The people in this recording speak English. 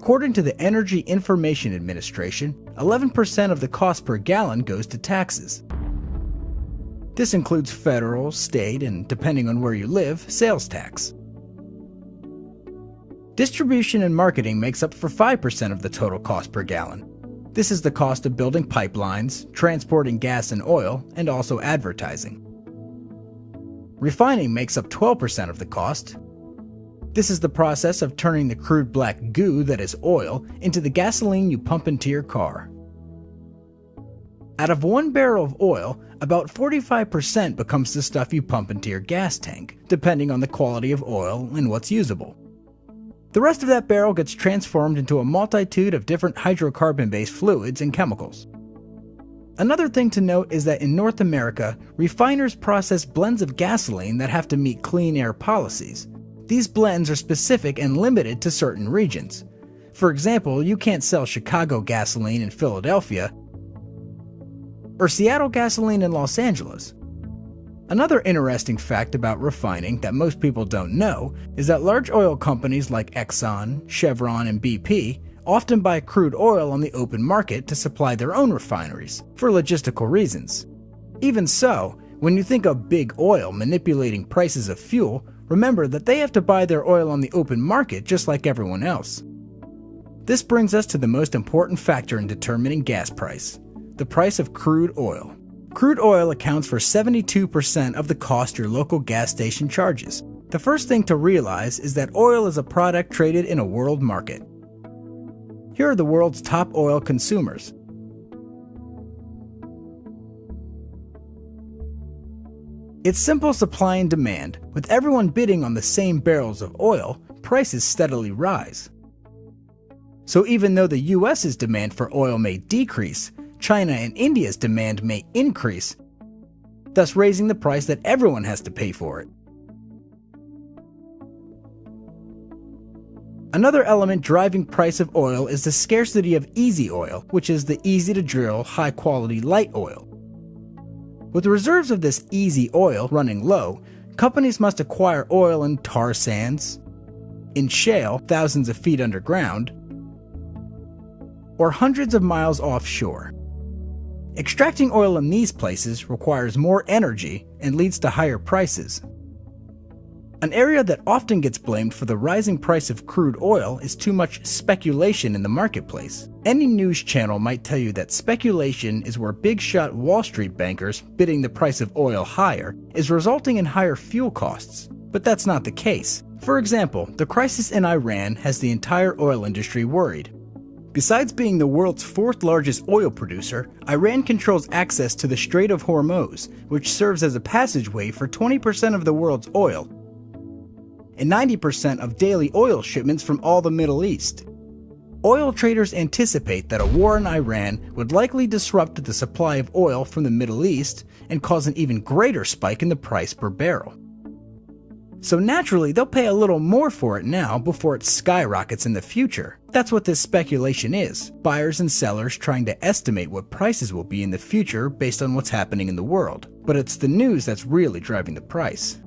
According to the Energy Information Administration, 11% of the cost per gallon goes to taxes. This includes federal, state, and depending on where you live, sales tax. Distribution and marketing makes up for 5% of the total cost per gallon. This is the cost of building pipelines, transporting gas and oil, and also advertising. Refining makes up 12% of the cost. This is the process of turning the crude black goo that is oil into the gasoline you pump into your car. Out of 1 barrel of oil, about 45% becomes the stuff you pump into your gas tank, depending on the quality of oil and what's usable. The rest of that barrel gets transformed into a multitude of different hydrocarbon-based fluids and chemicals. Another thing to note is that in North America, refiners process blends of gasoline that have to meet clean air policies. These blends are specific and limited to certain regions. For example, you can't sell Chicago gasoline in Philadelphia or Seattle gasoline in Los Angeles. Another interesting fact about refining that most people don't know is that large oil companies like Exxon, Chevron, and BP often buy crude oil on the open market to supply their own refineries, for logistical reasons. Even so, when you think of big oil manipulating prices of fuel, remember that they have to buy their oil on the open market just like everyone else. This brings us to the most important factor in determining gas price: the price of crude oil. Crude oil accounts for 72% of the cost your local gas station charges. The first thing to realize is that oil is a product traded in a world market. Here are the world's top oil consumers. It's simple supply and demand. With everyone bidding on the same barrels of oil, prices steadily rise. So even though the US's demand for oil may decrease, China and India's demand may increase, thus raising the price that everyone has to pay for it. Another element driving price of oil is the scarcity of easy oil, which is the easy-to-drill, high-quality light oil. With reserves of this easy oil running low, companies must acquire oil in tar sands, in shale thousands of feet underground, or hundreds of miles offshore. Extracting oil in these places requires more energy and leads to higher prices. An area that often gets blamed for the rising price of crude oil is too much speculation in the marketplace. Any news channel might tell you that speculation is where big-shot Wall Street bankers bidding the price of oil higher is resulting in higher fuel costs. But that's not the case. For example, the crisis in Iran has the entire oil industry worried. Besides being the world's 4th largest oil producer, Iran controls access to the Strait of Hormuz, which serves as a passageway for 20% of the world's oil and 90% of daily oil shipments from all the Middle East. Oil traders anticipate that a war in Iran would likely disrupt the supply of oil from the Middle East and cause an even greater spike in the price per barrel. So naturally, they'll pay a little more for it now before it skyrockets in the future. That's what this speculation is: buyers and sellers trying to estimate what prices will be in the future based on what's happening in the world. But it's the news that's really driving the price.